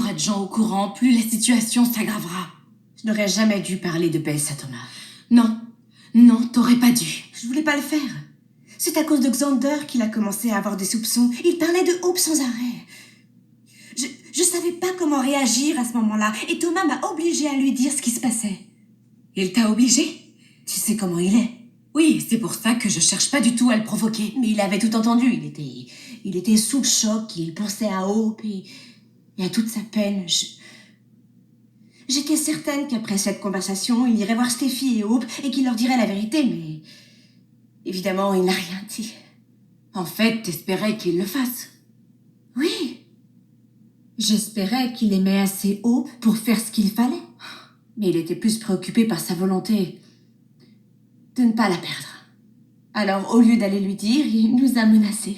aura de gens au courant, plus la situation s'aggravera. Je n'aurais jamais dû parler de Bess à Thomas. Non. Non, t'aurais pas dû. Je voulais pas le faire. C'est à cause de Xander qu'il a commencé à avoir des soupçons. Il parlait de Hope sans arrêt. Je savais pas comment réagir à ce moment-là, et Thomas m'a obligée à lui dire ce qui se passait. Il t'a obligé? Tu sais comment il est. Oui, c'est pour ça que je cherche pas du tout à le provoquer. Mais il avait tout entendu. Il était sous le choc, il pensait à Hope et à toute sa peine. J'étais certaine qu'après cette conversation, il irait voir Steffi et Hope et qu'il leur dirait la vérité, mais évidemment, il n'a rien dit. En fait, t'espérais qu'il le fasse. Oui. J'espérais qu'il aimait assez Hope pour faire ce qu'il fallait. Mais il était plus préoccupé par sa volonté de ne pas la perdre. Alors, au lieu d'aller lui dire, il nous a menacés.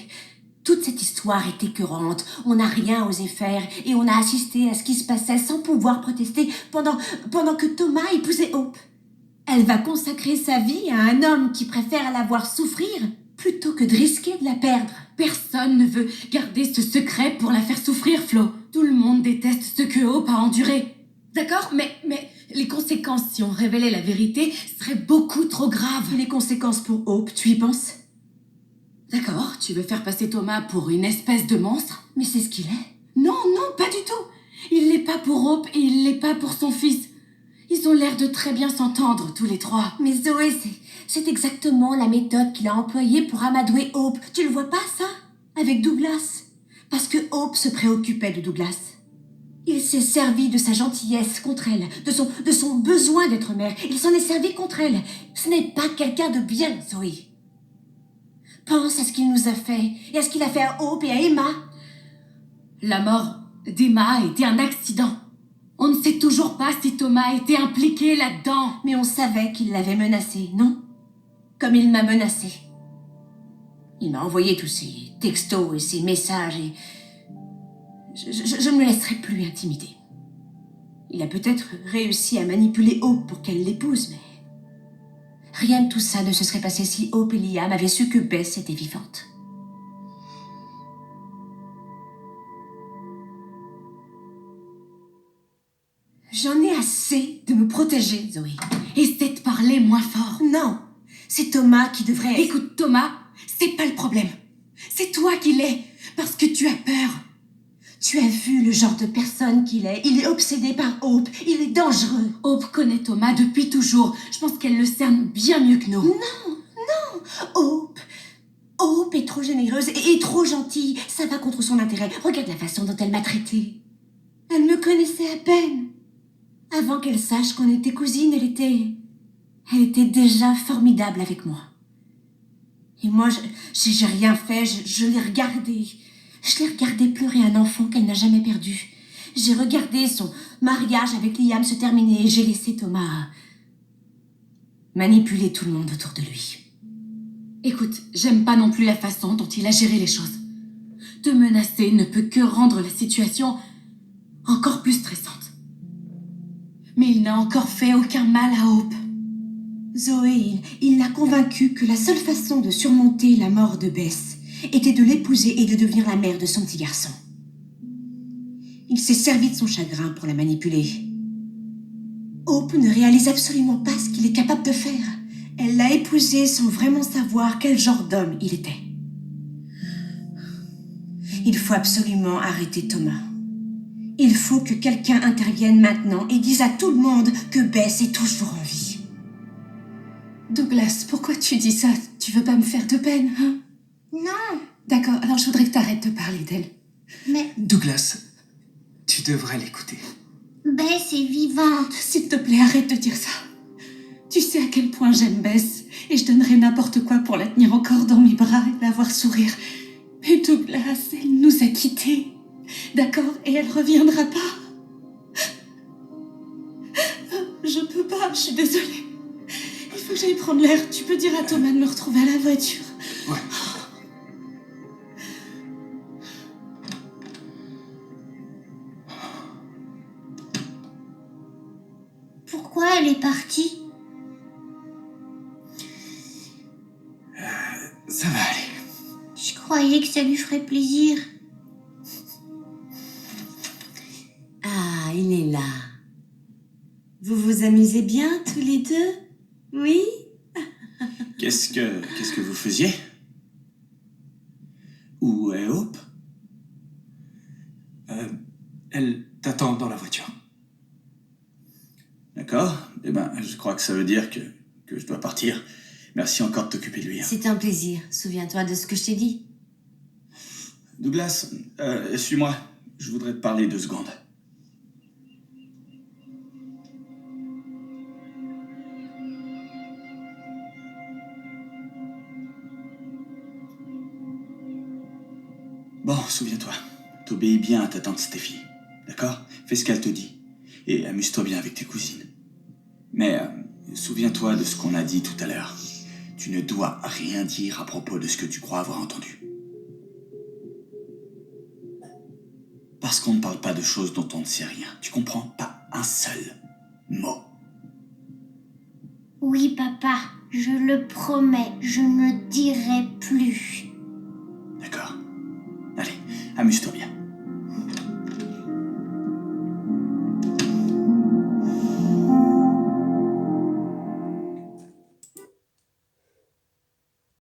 Toute cette histoire est écœurante. On n'a rien osé faire et on a assisté à ce qui se passait sans pouvoir protester pendant que Thomas épousait Hope. Elle va consacrer sa vie à un homme qui préfère la voir souffrir plutôt que de risquer de la perdre. Personne ne veut garder ce secret pour la faire souffrir, Flo. Tout le monde déteste ce que Hope a enduré. D'accord, mais les conséquences, si on révélait la vérité, seraient beaucoup trop graves. Et les conséquences pour Hope, tu y penses? D'accord, tu veux faire passer Thomas pour une espèce de monstre? Mais c'est ce qu'il est. Non, pas du tout. Il l'est pas pour Hope et il l'est pas pour son fils. Ils ont l'air de très bien s'entendre, tous les trois. Mais Zoé, c'est exactement la méthode qu'il a employée pour amadouer Hope. Tu le vois pas, ça? Avec Douglas. Parce que Hope se préoccupait de Douglas. Il s'est servi de sa gentillesse contre elle, de son besoin d'être mère. Il s'en est servi contre elle. Ce n'est pas quelqu'un de bien, Zoé. Pense à ce qu'il nous a fait, et à ce qu'il a fait à Hope et à Emma. La mort d'Emma a été un accident. On ne sait toujours pas si Thomas a été impliqué là-dedans. Mais on savait qu'il l'avait menacée, non? Comme il m'a menacée. Il m'a envoyé tous ses textos et ses messages et... Je ne me laisserai plus intimider. Il a peut-être réussi à manipuler Hope pour qu'elle l'épouse, mais... Rien de tout ça ne se serait passé si Hope et Liam avaient su que Bess était vivante. J'en ai assez de me protéger, Zoé. Essaie de parler moins fort. Non, c'est Thomas qui devrait... Écoute, Thomas, c'est pas le problème. C'est toi qui l'es, parce que tu as peur. Tu as vu le genre de personne qu'il est. Il est obsédé par Hope. Il est dangereux. Hope connaît Thomas depuis toujours. Je pense qu'elle le cerne bien mieux que nous. Non. Hope est trop généreuse et trop gentille. Ça va contre son intérêt. Regarde la façon dont elle m'a traitée. Elle me connaissait à peine. Avant qu'elle sache qu'on était cousines, elle était déjà formidable avec moi. Et moi, j'ai rien fait. Je l'ai regardée. Je l'ai regardé pleurer un enfant qu'elle n'a jamais perdu. J'ai regardé son mariage avec Liam se terminer et j'ai laissé Thomas manipuler tout le monde autour de lui. Écoute, j'aime pas non plus la façon dont il a géré les choses. Te menacer ne peut que rendre la situation encore plus stressante. Mais il n'a encore fait aucun mal à Hope. Zoé, il l'a convaincue que la seule façon de surmonter la mort de Bess était de l'épouser et de devenir la mère de son petit garçon. Il s'est servi de son chagrin pour la manipuler. Hope ne réalise absolument pas ce qu'il est capable de faire. Elle l'a épousé sans vraiment savoir quel genre d'homme il était. Il faut absolument arrêter Thomas. Il faut que quelqu'un intervienne maintenant et dise à tout le monde que Bess est toujours en vie. Douglas, pourquoi tu dis ça? Tu veux pas me faire de peine, hein? Non. D'accord, alors je voudrais que t'arrêtes de parler d'elle. Mais Douglas, tu devrais l'écouter. Bess est vivante. S'il te plaît, arrête de dire ça. Tu sais à quel point j'aime Bess, et je donnerais n'importe quoi pour la tenir encore dans mes bras et la voir sourire. Mais Douglas, elle nous a quittés. D'accord, et elle reviendra pas. Je peux pas, je suis désolée. Il faut que j'aille prendre l'air. Tu peux dire à Thomas de me retrouver à la voiture. Ouais. Pourquoi elle est partie? Ça va aller. Je croyais que ça lui ferait plaisir. il est là. Vous vous amusez bien tous les deux? Oui? Qu'est-ce que vous faisiez? Où est Hope? Elle t'attend dans la voiture. D'accord. Eh ben, je crois que ça veut dire que je dois partir. Merci encore de t'occuper de lui. Hein. C'est un plaisir. Souviens-toi de ce que je t'ai dit. Douglas, suis-moi. Je voudrais te parler 2 secondes. Bon, souviens-toi. T'obéis bien à ta tante Stéphie. D'accord? Fais ce qu'elle te dit. Et amuse-toi bien avec tes cousines. Mais souviens-toi de ce qu'on a dit tout à l'heure. Tu ne dois rien dire à propos de ce que tu crois avoir entendu. Parce qu'on ne parle pas de choses dont on ne sait rien. Tu comprends? Pas un seul mot. Oui, papa, je le promets, je ne dirai plus.